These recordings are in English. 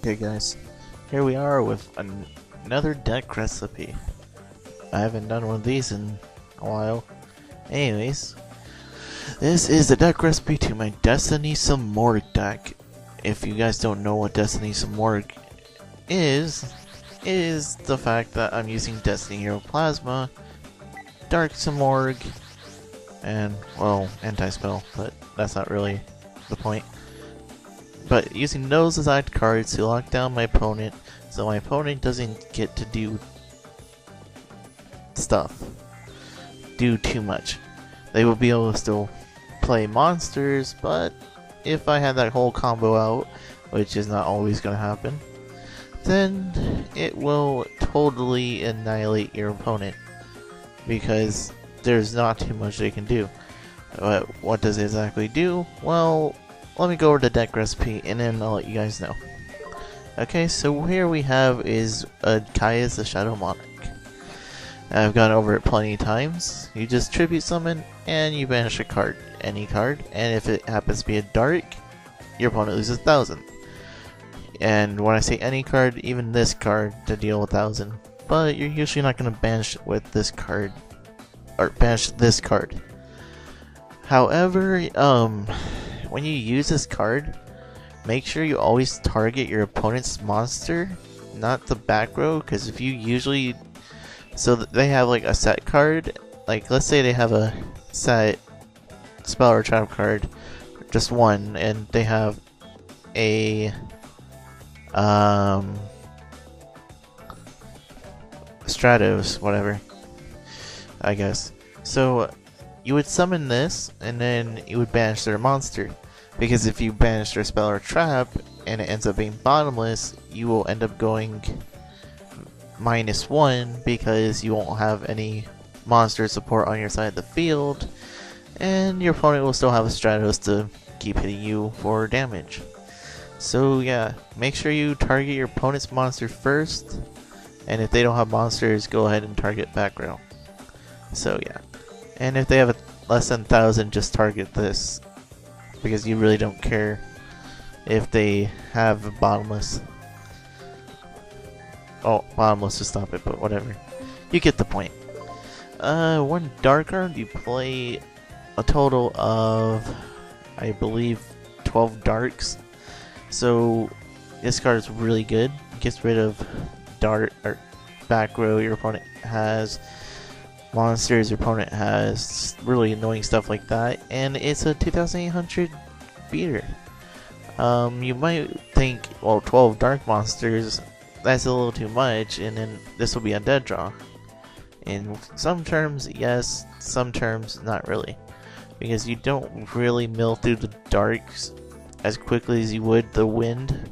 Okay guys, here we are with another deck recipe. I haven't done one of these in a while. Anyways, this is the deck recipe to my Destiny Simorgh deck. If you guys don't know what Destiny Simorgh is, it is the fact that I'm using Destiny Hero Plasma, Dark Simorgh, and, well, Anti-Spell, but that's not really the point. But using those designed cards to lock down my opponent, so my opponent doesn't get to do too much. They will be able to still play monsters, but if I have that whole combo out, which is not always going to happen, then it will totally annihilate your opponent, because there's not too much they can do. But what does it exactly do? Well, let me go over the deck recipe and then I'll let you guys know. Okay, so here we have is Kaya's the Shadow Monarch. I've gone over it plenty of times. You just tribute summon and you banish a card, any card, and if it happens to be a dark, your opponent loses 1,000. And when I say any card, even this card to deal 1,000. But you're usually not going to banish with this card, or banish this card. However, when you use this card, make sure you always target your opponent's monster, not the back row, because if you usually... So they have like a set card, like let's say they have a set spell or trap card, just one, and they have a Stratos, whatever, I guess. So you would summon this, and then you would banish their monster. Because if you banish their spell or trap, and it ends up being bottomless, you will end up going -1, because you won't have any monster support on your side of the field, and your opponent will still have a Stratos to keep hitting you for damage. So yeah, make sure you target your opponent's monster first, and if they don't have monsters, go ahead and target back row. So yeah. And if they have less than 1,000, just target this, because you really don't care if they have bottomless. Oh, bottomless to stop it, but whatever. You get the point. One dark card, you play a total of, I believe, 12 darks. So this card is really good. It gets rid of dark or back row your opponent has, monsters your opponent has, really annoying stuff like that, and it's a 2,800 beater. You might think, well, 12 dark monsters, that's a little too much, and then this will be a dead draw. In some terms, yes, some terms, not really, because you don't really mill through the darks as quickly as you would the wind,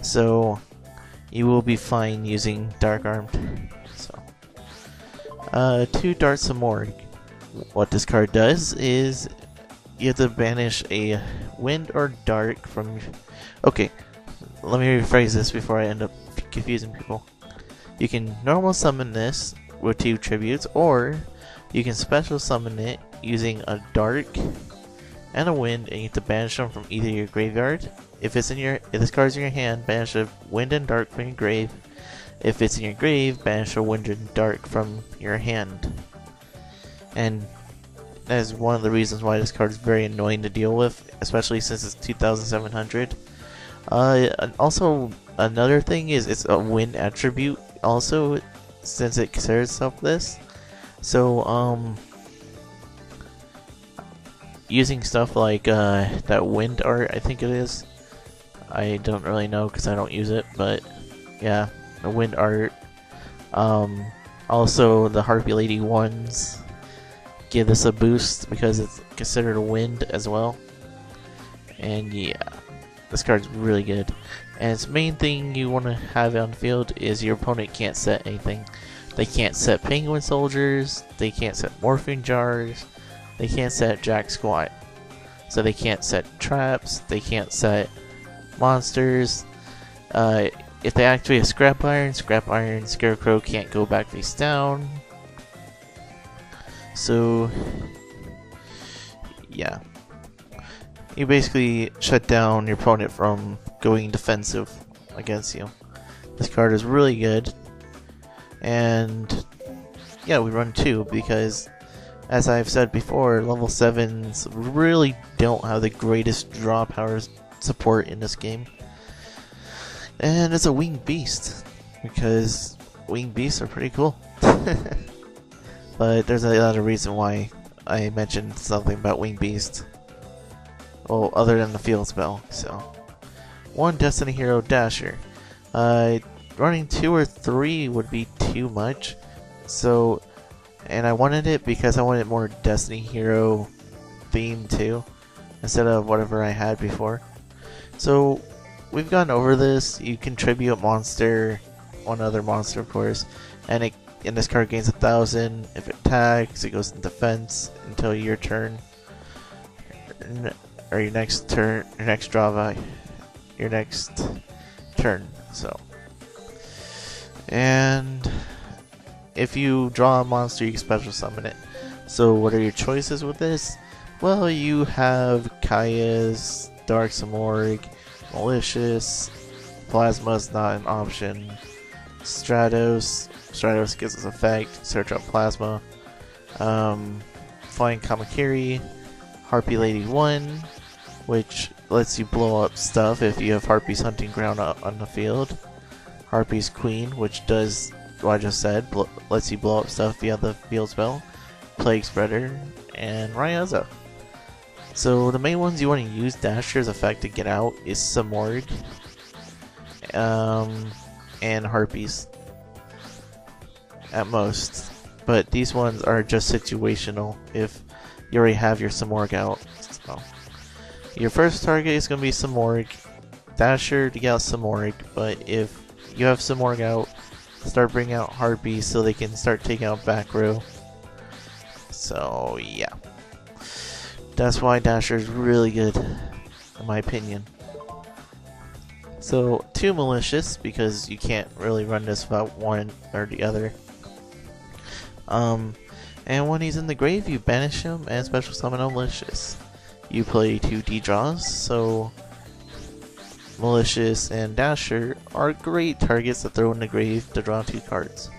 so you will be fine using dark armed. To Dark Simorgh, what this card does is you have to banish a wind or dark from... Okay, let me rephrase this before I end up confusing people. You can normal summon this with 2 tributes, or you can special summon it using a dark and a wind, and you have to banish them from either your graveyard. If this card's in your hand, banish a wind and dark from your grave. If it's in your grave, banish a wind and dark from your hand. And that is one of the reasons why this card is very annoying to deal with, especially since it's 2,700. And also, another thing is it's a wind attribute also, since it considers itself this. So, using stuff like that wind art, I think it is. I don't really know because I don't use it, but yeah. The wind art, also the Harpy Lady ones give this a boost because it's considered a wind as well. And yeah, this card's really good. And its main thing you want to have on the field is your opponent can't set anything. They can't set Penguin Soldiers, they can't set Morphing Jars, they can't set Jack Squat. So they can't set traps, they can't set monsters. If they activate a Scrap Iron, Scarecrow can't go back face down. So, yeah. You basically shut down your opponent from going defensive against you. This card is really good, and yeah, we run 2 because, as I've said before, level 7s really don't have the greatest draw power support in this game. And it's a winged beast, because winged beasts are pretty cool. But there's another reason why I mentioned something about winged beast. Well, other than the field spell, so. 1 Destiny Hero Dasher. Running 2 or 3 would be too much, so, and I wanted it because I wanted more Destiny Hero theme too, instead of whatever I had before. So we've gone over this. You contribute a monster, one other monster of course, and this card gains 1,000. If it attacks, it goes in defense until your turn, or your next turn, your next turn. So, and if you draw a monster, you can special summon it. So what are your choices with this? Well, you have Kaya's, Dark Simorgh, Malicious, Plasma's not an option, Stratos gives us effect, search up Plasma, Flying Kamakiri, Harpy Lady 1, which lets you blow up stuff if you have Harpy's hunting ground on the field, Harpy's Queen, which does what I just said, lets you blow up stuff via the field spell, Plague Spreader, and Ryaza. So the main ones you want to use Dasher's effect to get out is Simorgh, and Harpies at most, but these ones are just situational if you already have your Simorgh out. So your first target is going to be Simorgh, Dasher to get out Simorgh, but if you have Simorgh out, start bringing out Harpies so they can start taking out back row. So yeah, that's why Dasher is really good in my opinion. So 2 Malicious, because you can't really run this without one or the other. And when he's in the grave, you banish him and special summon a Malicious. You play 2 D-draws, so Malicious and Dasher are great targets to throw in the grave to draw 2 cards.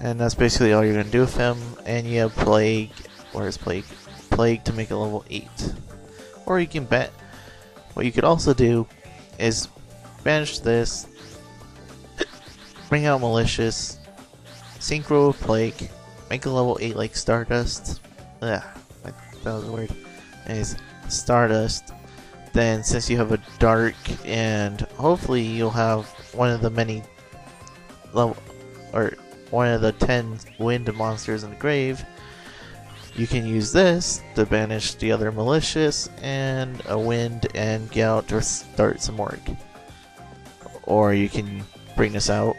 And that's basically all you're going to do with him. And you have Plague. Where's Plague? Plague to make it level 8. Or you can bet. What you could also do is banish this, bring out Malicious, synchro with Plague, make a level 8 like Stardust. Ugh, that was weird. Anyways, Stardust. Then since you have a Dark, and hopefully you'll have one of the many level, or one of the 10 wind monsters in the grave, you can use this to banish the other Malicious and a wind and get out to start Simorgh. Or you can bring this out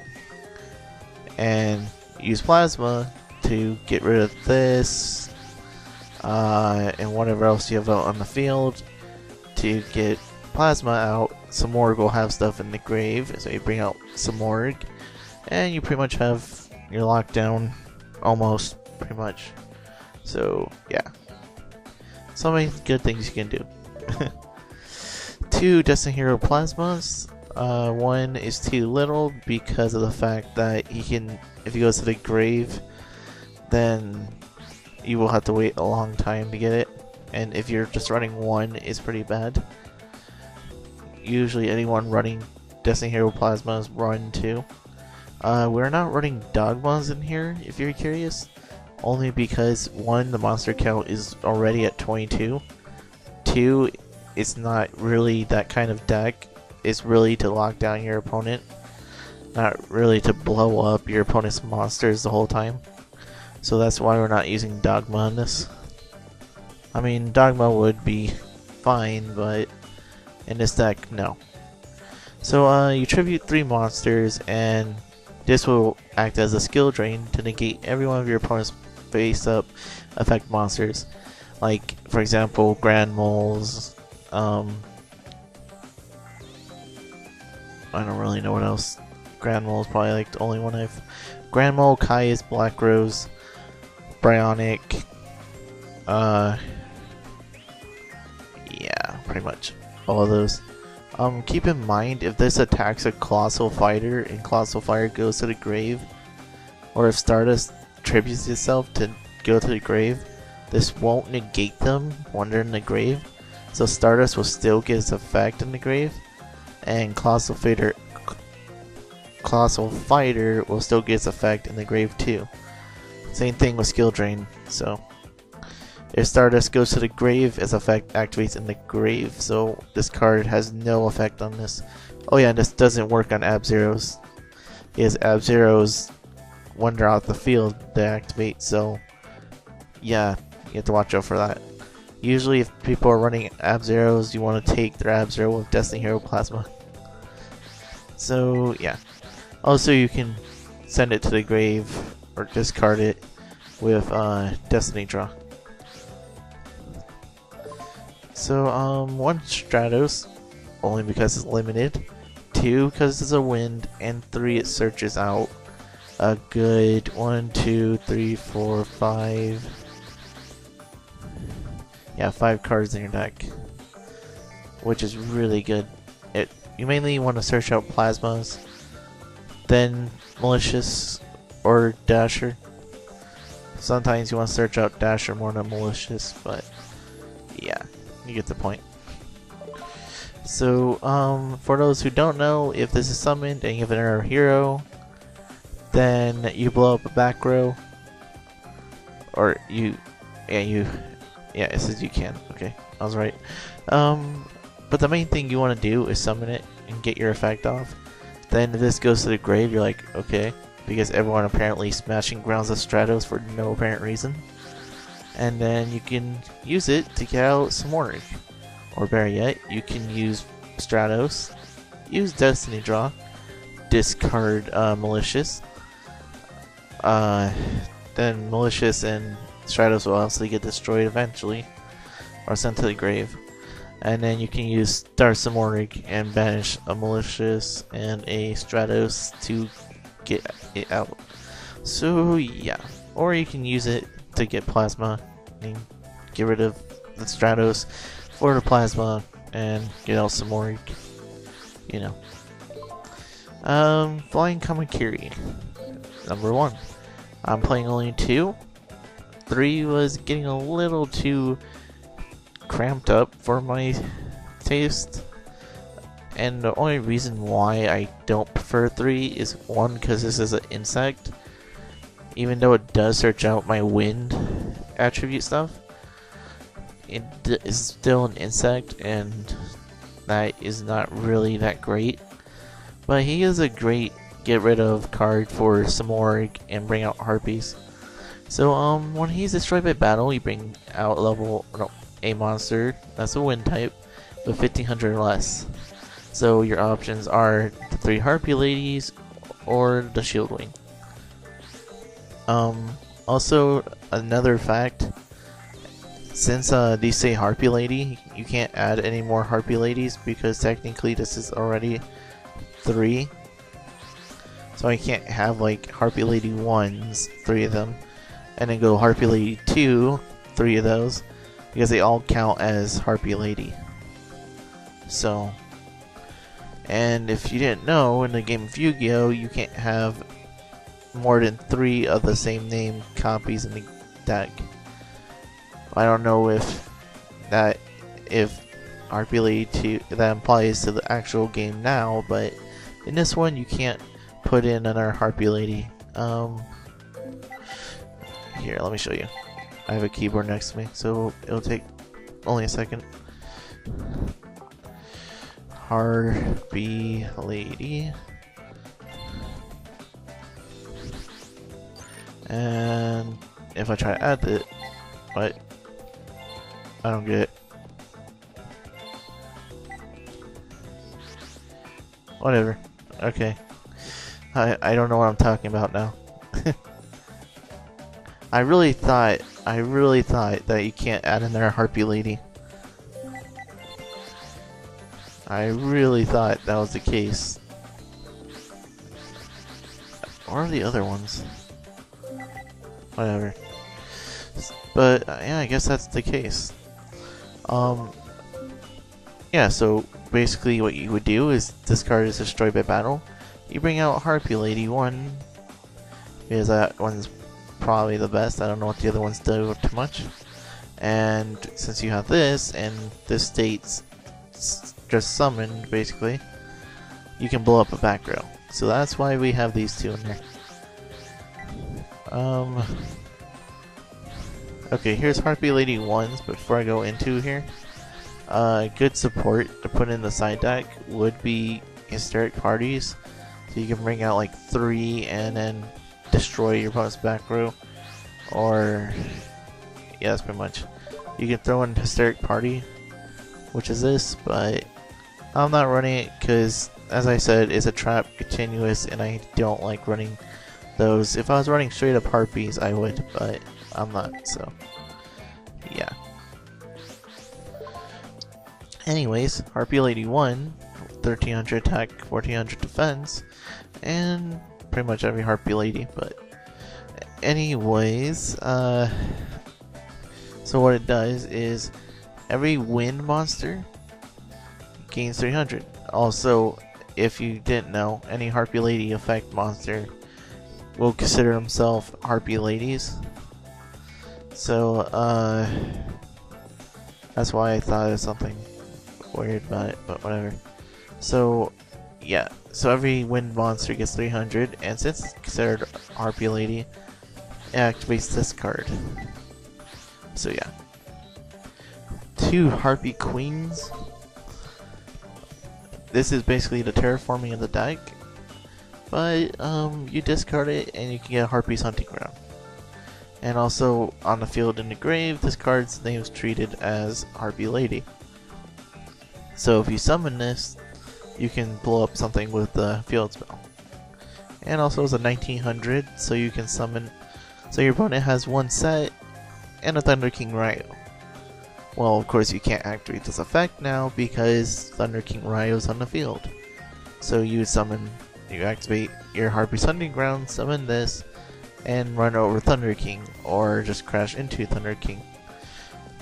and use Plasma to get rid of this and whatever else you have out on the field to get Plasma out. Simorgh will have stuff in the grave, so you bring out Simorgh and you pretty much have your lockdown almost, pretty much. So yeah, so many good things you can do. 2 Destiny Hero Plasmas. 1 is too little because of the fact that he can, if he goes to the grave, then you will have to wait a long time to get it. And if you're just running 1, it's pretty bad. Usually anyone running Destiny Hero Plasmas run 2. We're not running Dogmas in here, if you're curious. Only because 1, the monster count is already at 22. 2, it's not really that kind of deck. It's really to lock down your opponent, not really to blow up your opponent's monsters the whole time. So that's why we're not using Dogma on this. I mean, Dogma would be fine, but in this deck, no. So you tribute 3 monsters, and this will act as a skill drain to negate every one of your opponent's face-up effect monsters. Like, for example, Grand Moles. I don't really know what else. Grand Mole is probably like the only one I've... Grand Mole, Kai's, Black Rose, Bryonic. Yeah, pretty much all of those. Keep in mind, if this attacks a Colossal Fighter and Colossal Fighter goes to the grave, or if Stardust tributes itself to go to the grave, this won't negate them when they're in the grave. So Stardust will still get its effect in the grave, and Colossal Fighter will still get its effect in the grave too. Same thing with Skill Drain. So if Stardust goes to the grave, its effect activates in the grave. So this card has no effect on this. Oh yeah, this doesn't work on Ab-Zeros. Because Ab-Zeros, when they're out the field, they activate. So yeah, you have to watch out for that. Usually if people are running Ab-Zeros, you want to take their Ab-Zero with Destiny Hero Plasma. So yeah. Also, you can send it to the grave or discard it with Destiny Draw. So, 1 Stratos, only because it's limited, 2 because it's a wind, and 3 it searches out a good 1, 2, 3, 4, 5. Yeah, 5 cards in your deck, which is really good. You mainly want to search out Plasmas, then Malicious or Dasher. Sometimes you want to search out Dasher more than Malicious, but yeah, you get the point. So, for those who don't know, if this is summoned and you have another hero, then you blow up a back row, or it says you can. Okay, I was right. But the main thing you want to do is summon it and get your effect off. Then if this goes to the grave, you're like, okay, because everyone apparently smashing grounds of Stratos for no apparent reason. And then you can use it to get out Simorgh. Or better yet, you can use Stratos, use Destiny Draw, discard Malicious. Then Malicious and Stratos will obviously get destroyed eventually, or sent to the grave. And then you can use Star Simorgh and banish a Malicious and a Stratos to get it out. So yeah, or you can use it to get Plasma and get rid of the Stratos for the Plasma and get out Simorgh. You know. Flying Kamakiri. Number 1. I'm playing only 2. 3 was getting a little too cramped up for my taste, and the only reason why I don't prefer 3 is 1, because this is an insect. Even though it does search out my wind attribute stuff, it is still an insect, and that is not really that great. But he is a great get rid of card for Simorgh and bring out Harpies. So when he's destroyed by battle, you bring out a monster that's a wind type with 1500 or less. So your options are the 3 Harpy Ladies or the Shield Wing. Also, another fact, since these say Harpy Lady, you can't add any more Harpy Ladies because technically this is already 3. So I can't have like Harpy Lady 1s, 3 of them, and then go Harpy Lady 2, 3 of those, because they all count as Harpy Lady. So, and if you didn't know, in the game of Yu-Gi-Oh, you can't have more than 3 of the same name copies in the deck. I don't know if Harpy Lady 2 that applies to the actual game now, but in this one you can't put in another Harpy Lady. Here, let me show you. I have a keyboard next to me, so it'll take only a second. Harpy Lady. And if I try to add it, what? I don't get it. Whatever. Okay. I don't know what I'm talking about now. I really thought that you can't add in there a Harpy Lady. I really thought that was the case. Or are the other ones? Whatever. But yeah, I guess that's the case. yeah, so basically what you would do is this card is destroyed by battle. You bring out Harpy Lady 1, because that one's probably the best. I don't know what the other ones do too much. And since you have this, and this state's just summoned, basically, you can blow up a back row. So that's why we have these two in there. Okay, here's Harpy Lady 1s, but before I go into here, good support to put in the side deck would be Hysteric Parties. So you can bring out like 3 and then destroy your opponent's back row. Or, yeah, that's pretty much. You can throw in Hysteric Party, which is this, but I'm not running it because, as I said, it's a trap continuous and I don't like running those. If I was running straight up Harpies, I would, but I'm not, so yeah. Anyways, Harpy Lady 1, 1300 attack, 1400 defense, and pretty much every Harpy Lady, but anyways, so what it does is every wind monster gains 300. Also, if you didn't know, any Harpy Lady effect monster will consider himself Harpy Ladies. So, that's why I thought of something weird about it, but whatever. So, yeah, so every wind monster gets 300, and since it's considered Harpy Lady, it activates this card. So yeah. 2 Harpy Queens. This is basically the terraforming of the deck, but you discard it and you can get a Harpy's Hunting Ground. And also on the field in the grave, this card's name is treated as Harpy Lady. So if you summon this, you can blow up something with the field spell. And also it's a 1900, so you can summon. So your opponent has 1 set and a Thunder King Ryo. Well, of course you can't activate this effect now because Thunder King Ryo's on the field. So you activate your Harpy's Hunting Ground, summon this, and run over Thunder King, or just crash into Thunder King.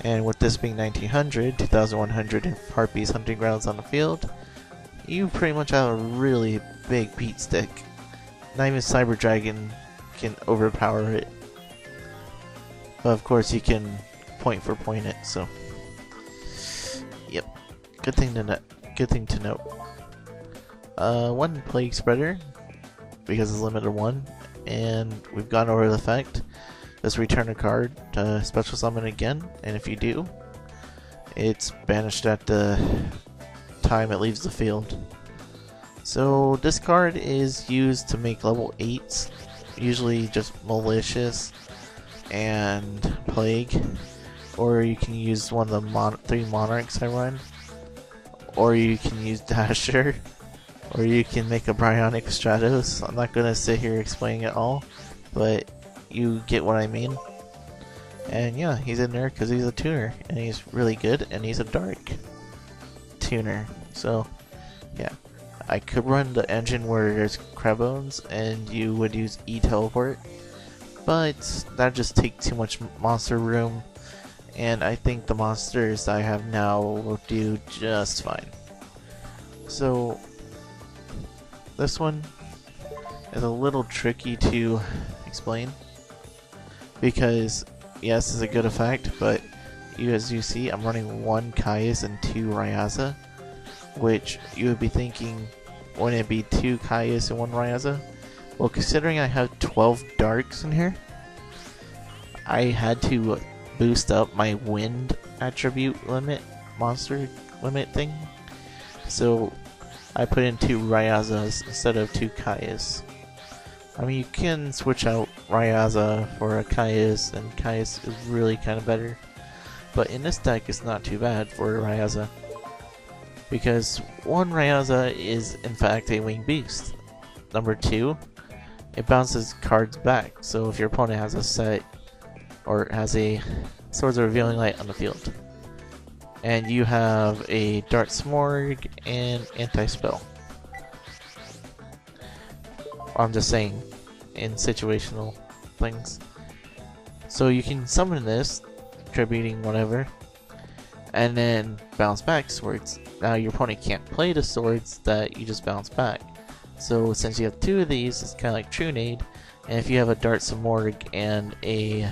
And with this being 1900, 2100 Harpy's Hunting Grounds on the field, you pretty much have a really big beat stick. Not even Cyber Dragon can overpower it. But of course you can point for point it, so yep. Good thing to note. 1 Plague Spreader, because it's limited 1, and we've gone over the effect. Just return a card to special summon again, and if you do, it's banished at the time it leaves the field. So this card is used to make level 8s, usually just Malicious and Plague, or you can use one of the 3 Monarchs I run, or you can use Dasher, or you can make a Bryonic Stratos. I'm not gonna sit here explaining it all, but you get what I mean. And yeah, he's in there because he's a tuner, and he's really good, and he's a dark tuner. So yeah, I could run the engine where there's Crabones, and you would use E-Teleport, but that just takes too much monster room, and I think the monsters I have now will do just fine. So this one is a little tricky to explain, because yes, it's a good effect, but as you see, I'm running 1 Caius and 2 Ryaza, which you would be thinking, wouldn't it be 2 Caius and 1 Ryaza? Well, considering I have 12 darks in here, I had to boost up my wind attribute limit, monster limit thing. So I put in 2 Ryazas instead of 2 Caius. I mean, you can switch out Ryaza for a Caius, and Caius is really kind of better. But in this deck, it's not too bad for Ryaza, because 1 Ryaza is in fact a winged beast. Number 2, it bounces cards back, so if your opponent has a set or has a Swords of Revealing Light on the field, and you have a Dark Simorgh and Anti-Spell. I'm just saying, in situational things. So you can summon this, attributing whatever, and then bounce back swords. Now your opponent can't play the swords that you just bounce back. So since you have two of these, it's kind of like True Nade. And if you have a Dart Simorgh and a...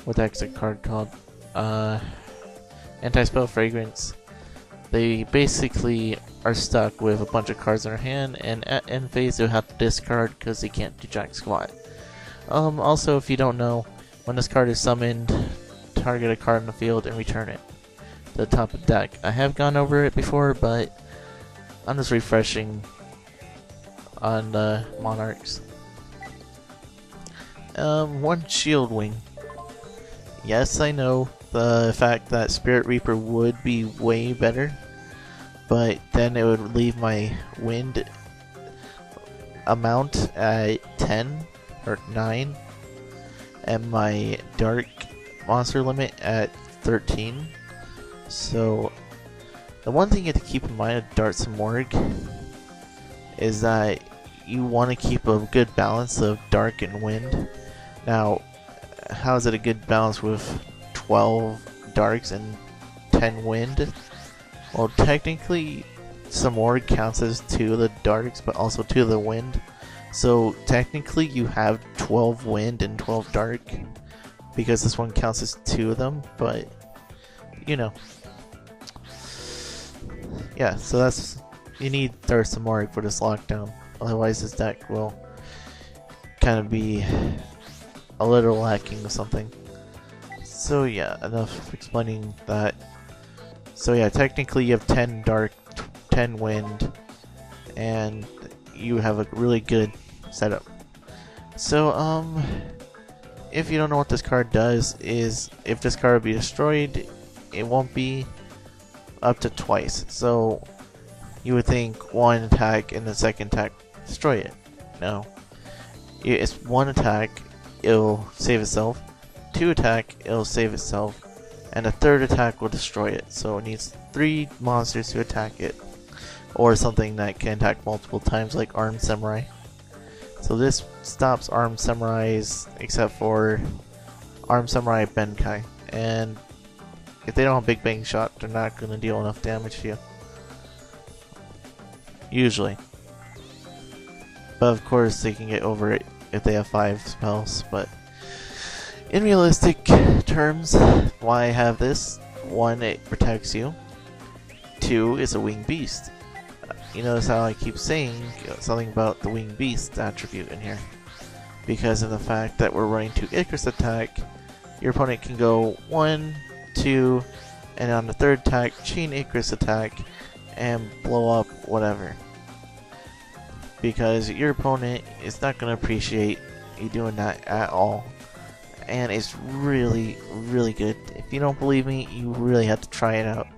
what the heck's a card called? Anti-Spell Fragrance. They basically are stuck with a bunch of cards in their hand, and at end phase they'll have to discard because they can't do jack squat. Also, if you don't know, when this card is summoned, target a card in the field and return it to the top of the deck. I have gone over it before, but I'm just refreshing on the Monarchs. One Shield Wing. Yes, I know the fact that Spirit Reaper would be way better, but then it would leave my wind amount at 10 or 9 and my dark monster limit at 13. So the one thing you have to keep in mind with Dart Simorgh is that you want to keep a good balance of dark and wind. Now, how is it a good balance with 12 darks and 10 wind? Well, technically Simorgh counts as 2 of the darks but also 2 of the wind. So technically you have 12 wind and 12 dark because this one counts as 2 of them, but you know. Yeah, so that's, you need Dart Simorgh for this lockdown, otherwise this deck will kind of be a little lacking of something. So yeah, enough explaining that. So yeah, technically you have 10 dark, 10 wind, and you have a really good setup. So if you don't know what this card does, is if this card will be destroyed, it won't be up to twice. So you would think one attack and the second attack destroy it. No. It's one attack, it'll save itself. 2 attack, it'll save itself. And a 3rd attack will destroy it. So it needs 3 monsters to attack it. Or something that can attack multiple times, like Armed Samurai. So this stops Armed Samurais, except for Armed Samurai Benkai. And if they don't have Big Bang Shot, they're not going to deal enough damage to you. Usually. But of course, they can get over it if they have 5 spells. But in realistic terms, why I have this? 1, it protects you. 2, it's a winged beast. You notice how I keep saying something about the winged beast attribute in here. Because of the fact that we're running 2 Icarus attack, your opponent can go 1, 2, and on the 3rd attack, chain Icarus attack, and blow up whatever. Because your opponent is not going to appreciate you doing that at all. And it's really, really good. If you don't believe me, you really have to try it out.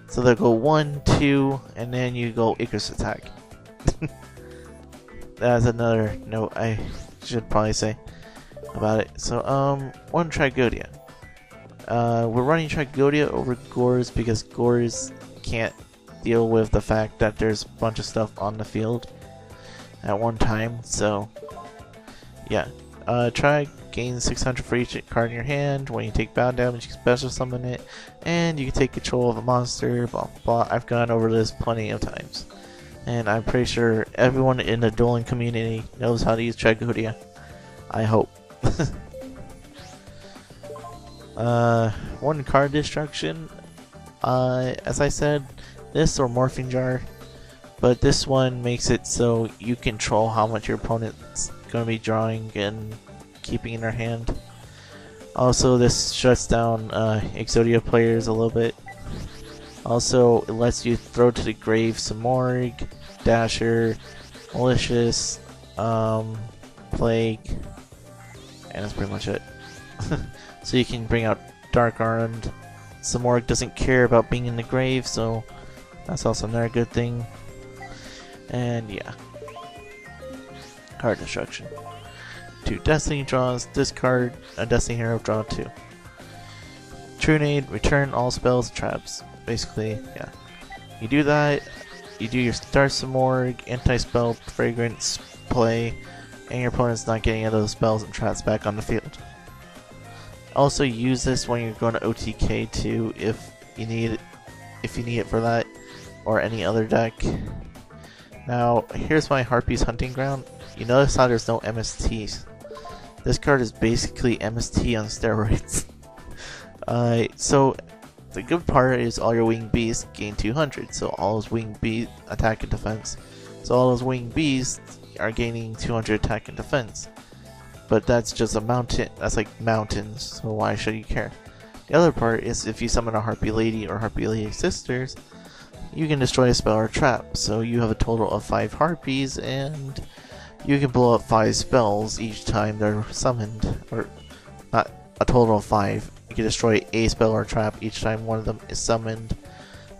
So they'll go 1, 2, and then you go Icarus attack. That's another note I should probably say about it. So, 1 Tragodia. We're running Tragodia over Gores because Gores can't deal with the fact that there's a bunch of stuff on the field at one time. So, yeah. Try gain 600 for each card in your hand. When you take bound damage, you can special summon it, and you can take control of a monster. Blah blah. I've gone over this plenty of times, and I'm pretty sure everyone in the dueling community knows how to use Tragodia. I hope. 1 card destruction. As I said, this or Morphing Jar, but this one makes it so you control how much your opponent's going to be drawing and keeping in their hand. Also, this shuts down Exodia players a little bit. Also, it lets you throw to the grave Simorgh, Dasher, Malicious, Plague, and that's pretty much it. So you can bring out Dark Armed. Simorgh doesn't care about being in the grave, so that's also another good thing. And yeah. Card destruction. 2 Destiny draws, discard a Destiny Hero, draw 2. True Nade, return all spells and traps. Basically, yeah. You do that, you do your Star Simorgh, Anti-Spell, Fragrance, play, and your opponent's not getting any of those spells and traps back on the field. Also use this when you're going to OTK too, if you need if you need it for that or any other deck. Now, here's my Harpy's Hunting Ground. You notice how there's no MSTs. This card is basically MST on steroids. So the good part is all your winged beasts gain 200, so all those winged beast attack and defense. So all those winged beasts are gaining 200 attack and defense. But that's just a mountain. That's like mountains. So why should you care? The other part is if you summon a Harpy Lady or Harpy Lady Sisters, you can destroy a spell or trap. So you have a total of 5 Harpies, and you can blow up 5 spells each time they're summoned, or not a total of 5. You can destroy a spell or trap each time one of them is summoned,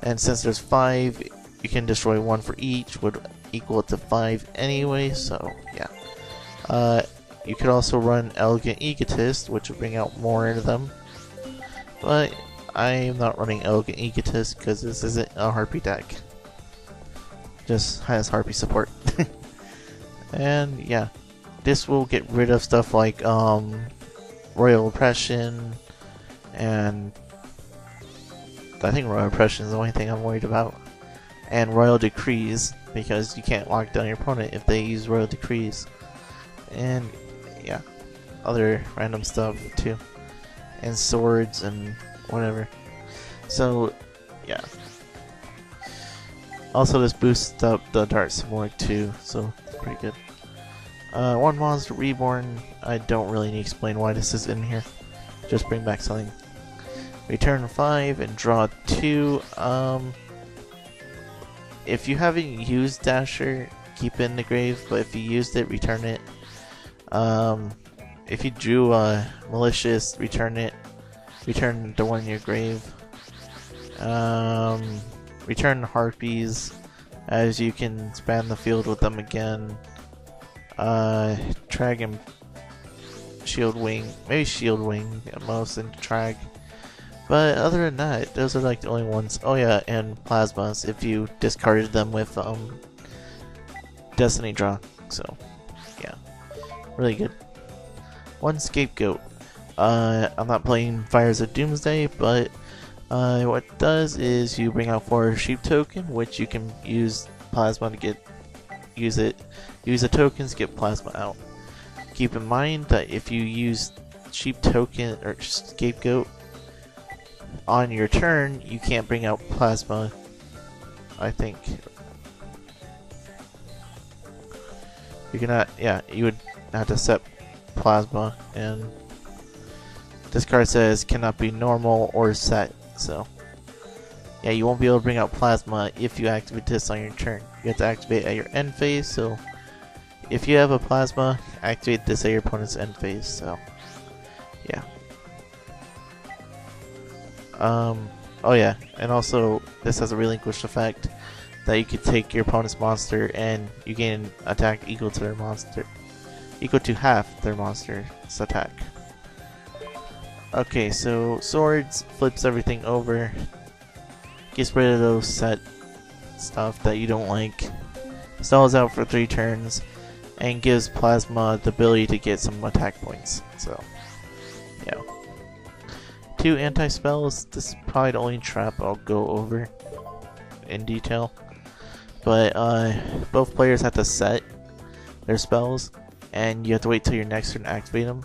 and since there's 5, you can destroy 1 for each, would equal it to 5 anyway. So yeah, you could also run Elegant Egotist, which would bring out more of them, but I'm not running Elegant Egotist because this isn't a Harpy deck. Just has Harpy support. And yeah, this will get rid of stuff like Royal Oppression, and I think Royal Oppression is the only thing I'm worried about, and Royal Decrees, because you can't lock down your opponent if they use Royal Decrees, and yeah, other random stuff too, and swords and whatever. So yeah, also this boosts up the Dark Simorgh too, so it's pretty good. One Monster Reborn, I don't really need to explain why this is in here, just bring back something. Return 5 and draw 2. If you haven't used Dasher, keep it in the grave, but if you used it, return it. If you drew a Malicious, return it. Return the one in your grave. Return Harpies, as you can span the field with them again. Dragon Shield Wing, maybe Shield Wing at most, and Drag. But other than that, those are like the only ones. Oh yeah, and Plasmas if you discarded them with Destiny Draw. So yeah, really good. One Scapegoat. I'm not playing Fires of Doomsday, but what it does is you bring out 4 Sheep Token, which you can use Plasma to use the tokens, get Plasma out. Keep in mind that if you use Sheep Token or Scapegoat on your turn, you can't bring out Plasma, I think. You cannot, yeah, you would have to set Plasma, and this card says cannot be normal or set, so yeah, you won't be able to bring out Plasma if you activate this on your turn. You have to activate at your end phase, so if you have a Plasma, activate this at your opponent's end phase, so yeah. Oh yeah, and also this has a relinquished effect that you could take your opponent's monster and you gain attack equal to their monster, equal to half their monster's attack. Okay, so Swords flips everything over, gets rid of those set stuff that you don't like, stalls out for 3 turns, and gives Plasma the ability to get some attack points. So yeah. 2 anti-spells. This is probably the only trap I'll go over in detail. But both players have to set their spells, and you have to wait till your next turn to activate them,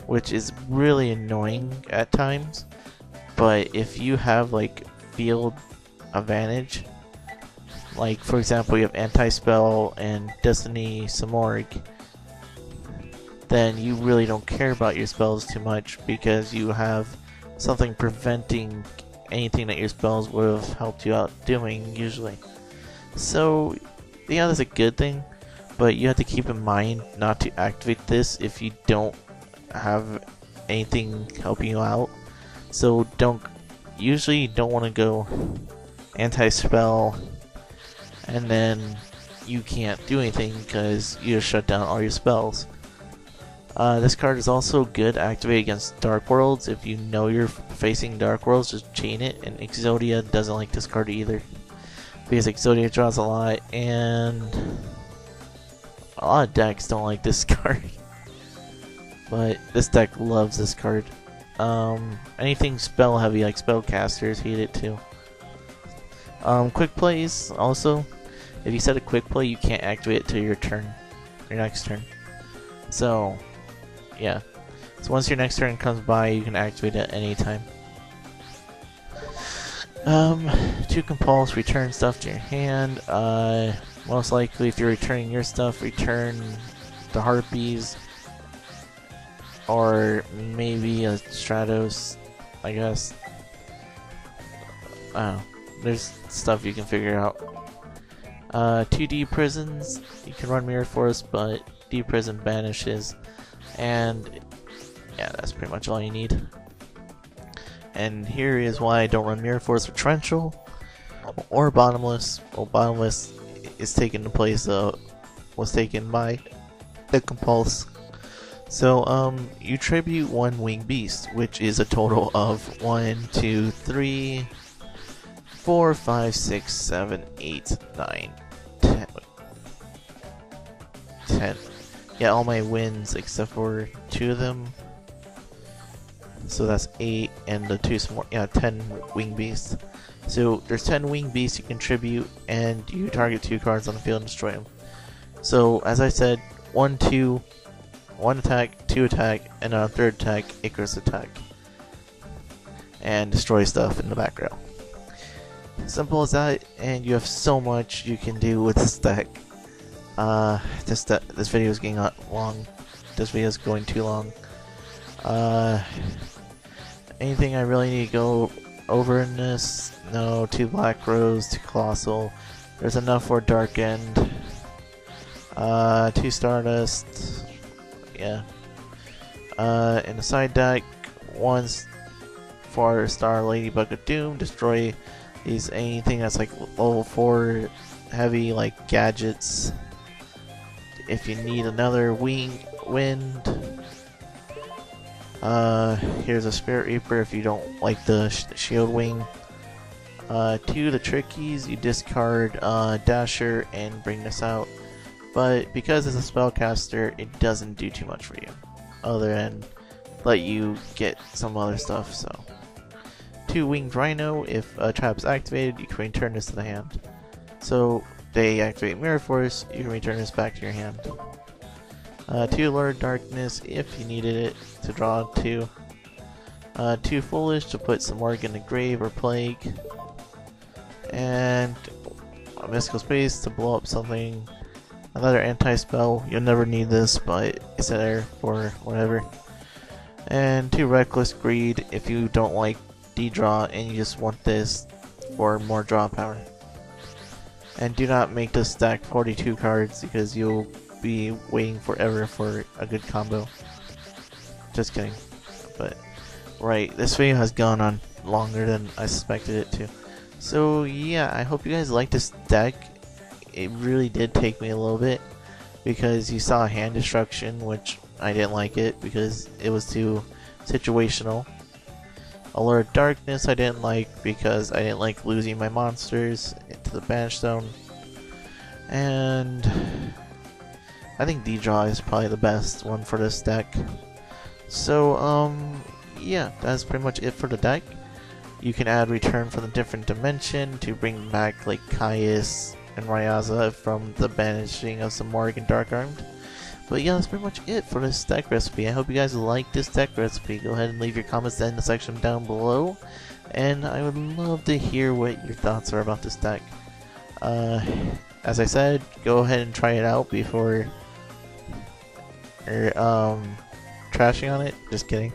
which is really annoying at times. But if you have like field advantage, like for example you have anti-spell and Destiny Simorgh, then you really don't care about your spells too much because you have something preventing anything that your spells would have helped you out doing usually. So yeah, that's a good thing, but you have to keep in mind not to activate this if you don't have anything helping you out. So usually you don't want to go anti-spell and then you can't do anything because you just shut down all your spells. This card is also good activate against Dark Worlds. If you know you're facing Dark Worlds, just chain it, and Exodia doesn't like this card either, because Exodia draws a lot, and a lot of decks don't like this card. But this deck loves this card. Anything spell heavy like spellcasters hate it too. Quick plays also. If you set a quick play, you can't activate it till your next turn. So, yeah. So once your next turn comes by, you can activate it at any time. To compulse, return stuff to your hand. Most likely, if you're returning your stuff, return the harpies, or maybe a Stratos, I guess. I don't know. There's stuff you can figure out. 2D prisons, you can run Mirror Force, but D prison banishes, and yeah, that's pretty much all you need. And here is why I don't run Mirror Force with Torrential or Bottomless. Well, Bottomless is taken the place was taken by the Compulse. So you tribute one Winged Beast, which is a total of 1, 2, 3, 4, 5, 6, 7, 8, 9, 10. Yeah, all my wins except for 2 of them. So that's 8, and the 2 some more. Yeah, 10 Winged Beasts. So there's 10 Winged Beasts you can tribute, and you target 2 cards on the field and destroy them. So as I said, 1, 2, 1 attack, 2 attack, and on a 3rd attack, Icarus attack, and destroy stuff in the background. Simple as that, and you have so much you can do with this deck. This video is getting long. This video is going too long. Anything I really need to go over in this? No. 2 Black Rose, 2 Colossal. There's enough for Dark End. 2 Stardust. Yeah. In the side deck, 1 for Star Ladybug of Doom. Destroy anything that's like level 4 heavy, like gadgets. If you need another wind. Here's a Spirit Reaper if you don't like the Shield Wing. 2 the Trickies, you discard Dasher and bring this out. But because it's a spellcaster, it doesn't do too much for you, other than let you get some other stuff. So 2 Winged Rhino, if a trap's activated, you can return this to the hand. So they activate Mirror Force, you can return this back to your hand. 2 Lord Darkness if you needed it to draw 2. 2 Foolish to put Simorgh in the grave or plague. And a Mystical Space to blow up something. Another anti-spell, you'll never need this, but it's there for whatever. And 2 Reckless Greed if you don't like D-draw and you just want this for more draw power. And do not make this stack 42 cards because you'll be waiting forever for a good combo. Just kidding. But right, this video has gone on longer than I suspected it to. So yeah, I hope you guys like this deck. It really did take me a little bit because you saw hand destruction, which I didn't like it because it was too situational. Allure of Darkness I didn't like because I didn't like losing my monsters into the Banish Zone. And I think D-Draw is probably the best one for this deck. So, yeah, that's pretty much it for the deck. You can add Return from the Different Dimension to bring back, like, Caius and Ryaza from the banishing of Simorgh and Dark Armed. But yeah, that's pretty much it for this deck recipe. I hope you guys like this deck recipe. Go ahead and leave your comments in the section down below. And I would love to hear what your thoughts are about this deck. As I said, go ahead and try it out before you're trashing on it. Just kidding.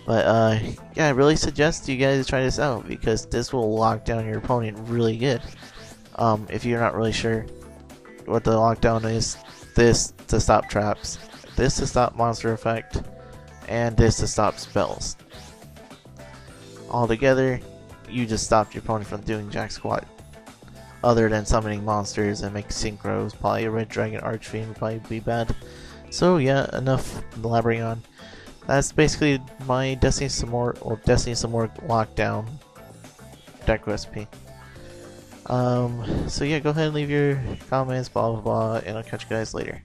But yeah, I really suggest you guys try this out because this will lock down your opponent really good. If you're not really sure what the lockdown is, this to stop traps, this to stop monster effect, and this to stop spells. All together, you just stopped your opponent from doing jack squat. Other than summoning monsters and make synchros, probably a Red Dragon Archfiend would probably be bad. So yeah, enough elaborating on. That's basically my Destiny Simorgh lockdown deck recipe. So yeah, go ahead and leave your comments, blah blah blah, and I'll catch you guys later.